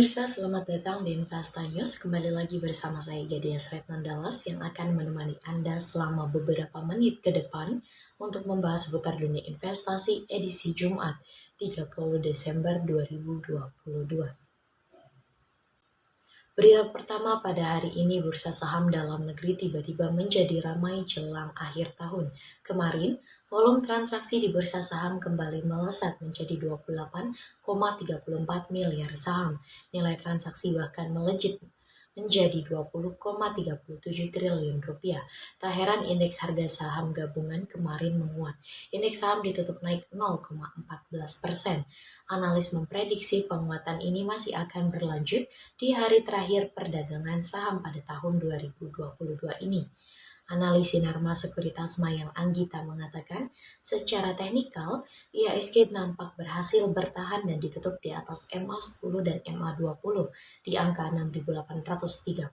Pemirsa, selamat datang di Investa News. Kembali lagi bersama saya Gadias Retnan Dallas yang akan menemani Anda selama beberapa menit ke depan untuk membahas seputar dunia investasi edisi Jumat 30 Desember 2022. Berita pertama pada hari ini, bursa saham dalam negeri tiba-tiba menjadi ramai jelang akhir tahun. Kemarin, volume transaksi di bursa saham kembali melesat menjadi 28,34 miliar saham. Nilai transaksi bahkan melejit menjadi 20,37 triliun rupiah. Tak heran indeks harga saham gabungan kemarin menguat. Indeks saham ditutup naik 0,14%. Analis memprediksi penguatan ini masih akan berlanjut di hari terakhir perdagangan saham pada tahun 2022 ini. Analis Sinarma Sekuritas Mayang Anggita mengatakan, secara teknikal, IHSG nampak berhasil bertahan dan ditutup di atas MA10 dan MA20 di angka 6.830.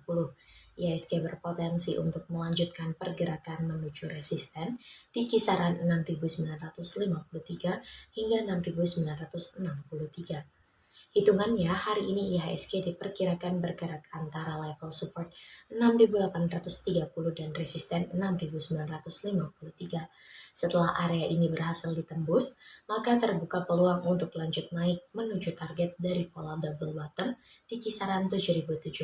IHSG berpotensi untuk melanjutkan pergerakan menuju resisten di kisaran 6.953 hingga 6.963. Hitungannya, hari ini IHSG diperkirakan bergerak antara level support 6.830 dan resisten 6.953. Setelah area ini berhasil ditembus, maka terbuka peluang untuk lanjut naik menuju target dari pola double bottom di kisaran 7.073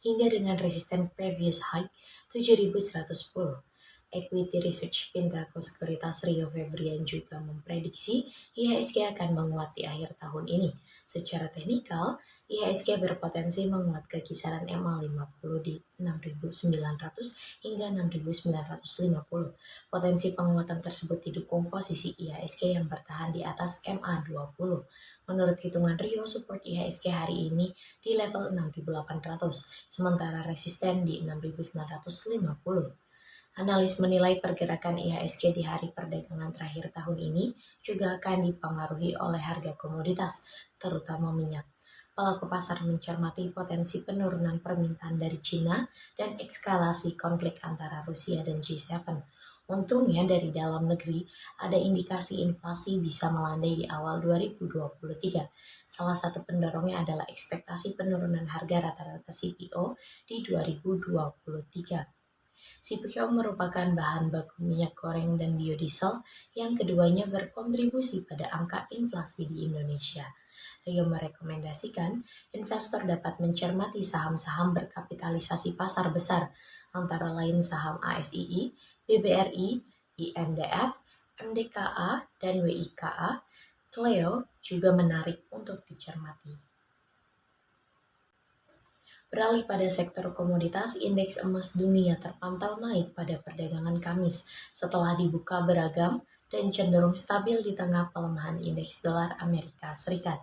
hingga dengan resisten previous high 7.110. Equity Research Pintraco Sekuritas Rio Febrian juga memprediksi IHSG akan menguat di akhir tahun ini. Secara teknikal, IHSG berpotensi menguat ke kisaran MA50 di 6.900 hingga 6.950. Potensi penguatan tersebut didukung posisi IHSG yang bertahan di atas MA20. Menurut hitungan Rio, support IHSG hari ini di level 6.800, sementara resisten di 6.950. Analis menilai pergerakan IHSG di hari perdagangan terakhir tahun ini juga akan dipengaruhi oleh harga komoditas, terutama minyak. Pelaku pasar mencermati potensi penurunan permintaan dari Cina dan eskalasi konflik antara Rusia dan G7. Untungnya dari dalam negeri ada indikasi inflasi bisa melandai di awal 2023. Salah satu pendorongnya adalah ekspektasi penurunan harga rata-rata CPO di 2023. CPO merupakan bahan baku minyak goreng dan biodiesel yang keduanya berkontribusi pada angka inflasi di Indonesia. Rio merekomendasikan investor dapat mencermati saham-saham berkapitalisasi pasar besar, antara lain saham ASII, BBRI, INDF, MDKA, dan WIKA. Cleo juga menarik untuk dicermati. Beralih pada sektor komoditas, indeks emas dunia terpantau naik pada perdagangan Kamis setelah dibuka beragam dan cenderung stabil di tengah pelemahan indeks dolar Amerika Serikat.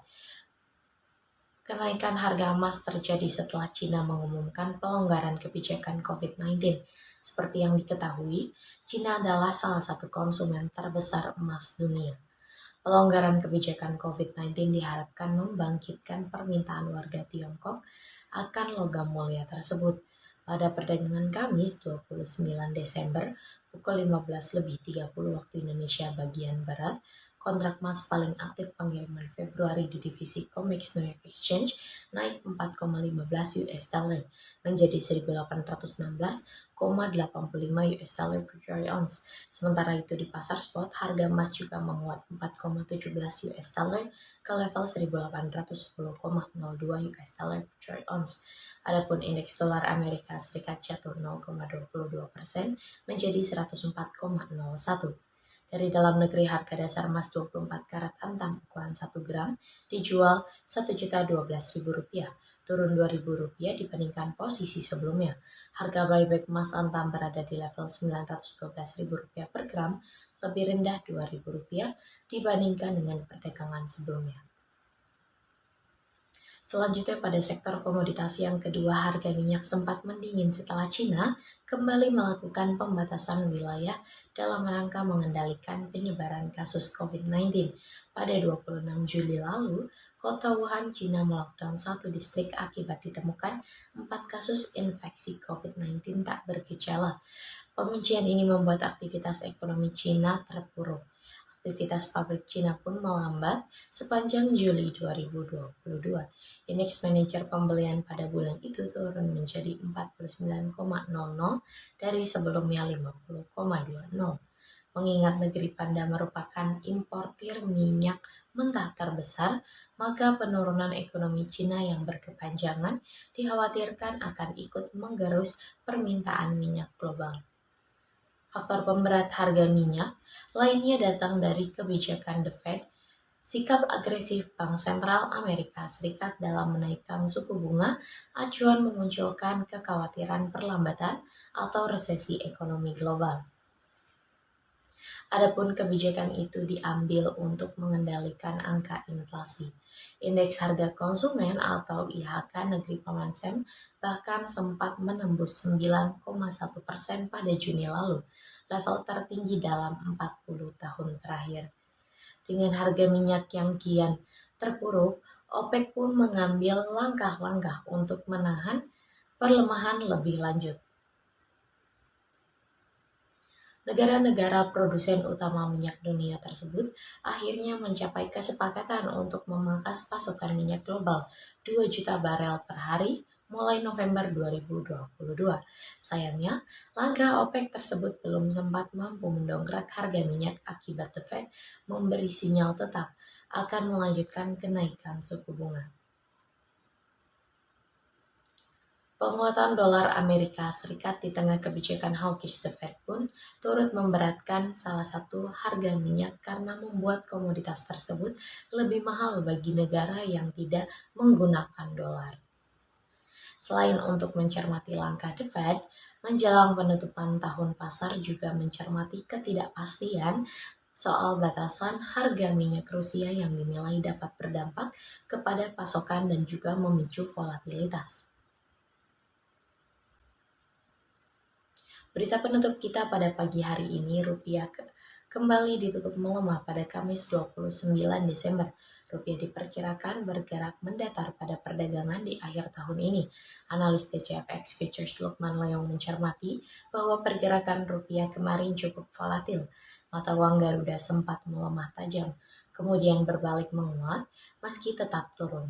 Kenaikan harga emas terjadi setelah Cina mengumumkan pelonggaran kebijakan COVID-19. Seperti yang diketahui, Cina adalah salah satu konsumen terbesar emas dunia. Pelonggaran kebijakan COVID-19 diharapkan membangkitkan permintaan warga Tiongkok akan logam mulia tersebut. Pada perdagangan Kamis 29 Desember pukul 15.30 waktu Indonesia bagian Barat, kontrak emas paling aktif pengiriman Februari di divisi COMEX New York Exchange naik 4,15 US dollar menjadi 1.816,85 US dollar per troy ounce. Sementara itu di pasar spot, harga emas juga menguat 4,17 US dollar ke level 1.810,02 US dollar per troy ounce. Adapun indeks dolar Amerika Serikat jatuh 0,22% menjadi 104,01. Dari dalam negeri, harga dasar emas 24 karat antam ukuran 1 gram dijual Rp1.012.000, turun Rp2.000 dibandingkan posisi sebelumnya. Harga buyback emas antam berada di level Rp912.000 per gram, lebih rendah Rp2.000 dibandingkan dengan perdagangan sebelumnya. Selanjutnya pada sektor komoditas yang kedua, harga minyak sempat mendingin setelah Cina kembali melakukan pembatasan wilayah dalam rangka mengendalikan penyebaran kasus COVID-19. Pada 26 Juli lalu, kota Wuhan, Cina melockdown satu distrik akibat ditemukan 4 kasus infeksi COVID-19 tak bergejala. Penguncian ini membuat aktivitas ekonomi Cina terpuruk. Aktivitas pabrik Cina pun melambat sepanjang Juli 2022. Indeks manajer pembelian pada bulan itu turun menjadi 49,00 dari sebelumnya 50,20. Mengingat negeri Panda merupakan importir minyak mentah terbesar, maka penurunan ekonomi Cina yang berkepanjangan dikhawatirkan akan ikut menggerus permintaan minyak global. Faktor pemberat harga minyak lainnya datang dari kebijakan The Fed, sikap agresif Bank Sentral Amerika Serikat dalam menaikkan suku bunga acuan memunculkan kekhawatiran perlambatan atau resesi ekonomi global. Adapun kebijakan itu diambil untuk mengendalikan angka inflasi. Indeks harga konsumen atau IHK negeri Pemansem bahkan sempat menembus 9,1% pada Juni lalu, level tertinggi dalam 40 tahun terakhir. Dengan harga minyak yang kian terpuruk, OPEC pun mengambil langkah-langkah untuk menahan perlemahan lebih lanjut. Negara-negara produsen utama minyak dunia tersebut akhirnya mencapai kesepakatan untuk memangkas pasokan minyak global 2 juta barel per hari mulai November 2022. Sayangnya, langkah OPEC tersebut belum sempat mampu mendongkrak harga minyak akibat The Fed memberi sinyal tetap akan melanjutkan kenaikan suku bunga. Penguatan dolar Amerika Serikat di tengah kebijakan hawkish The Fed pun turut memberatkan salah satu harga minyak karena membuat komoditas tersebut lebih mahal bagi negara yang tidak menggunakan dolar. Selain untuk mencermati langkah The Fed, menjelang penutupan tahun pasar juga mencermati ketidakpastian soal batasan harga minyak Rusia yang dinilai dapat berdampak kepada pasokan dan juga memicu volatilitas. Berita penutup kita pada pagi hari ini, rupiah kembali ditutup melemah pada Kamis 29 Desember. Rupiah diperkirakan bergerak mendatar pada perdagangan di akhir tahun ini. Analis DCFX Futures Lukman Leong mencermati bahwa pergerakan rupiah kemarin cukup volatil. Mata uang Garuda sempat melemah tajam, kemudian berbalik menguat meski tetap turun.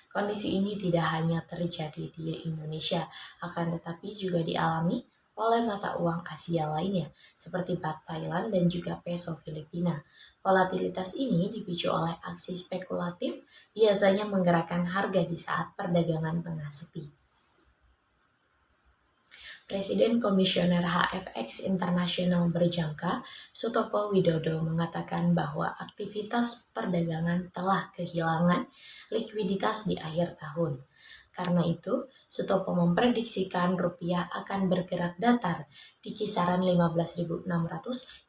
Kondisi ini tidak hanya terjadi di Indonesia, akan tetapi juga dialami oleh mata uang Asia lainnya, seperti Baht Thailand dan juga Peso Filipina. Volatilitas ini dipicu oleh aksi spekulatif, biasanya menggerakkan harga di saat perdagangan tengah sepi. Presiden Komisioner HFX Internasional Berjangka, Sutopo Widodo mengatakan bahwa aktivitas perdagangan telah kehilangan likuiditas di akhir tahun. Karena itu, Sutopo memprediksikan rupiah akan bergerak datar di kisaran 15.600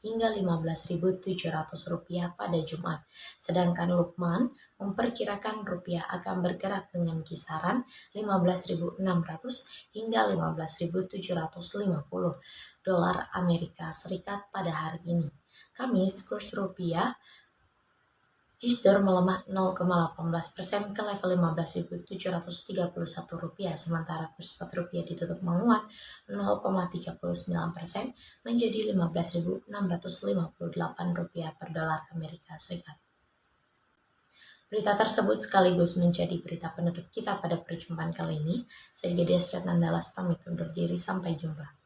hingga 15.700 rupiah pada Jumat. Sedangkan Lukman memperkirakan rupiah akan bergerak dengan kisaran 15.600 hingga 15.750 dolar Amerika Serikat pada hari ini. Kamis, kurs rupiah Cisdor melemah 0,18% ke level 15.731 rupiah, sementara kurs spot rupiah ditutup menguat 0,39% menjadi 15.658 rupiah per dolar Amerika Serikat. Berita tersebut sekaligus menjadi berita penutup kita pada perjumpaan kali ini. Saya Gedes Retnandalas pamit undur diri, sampai jumpa.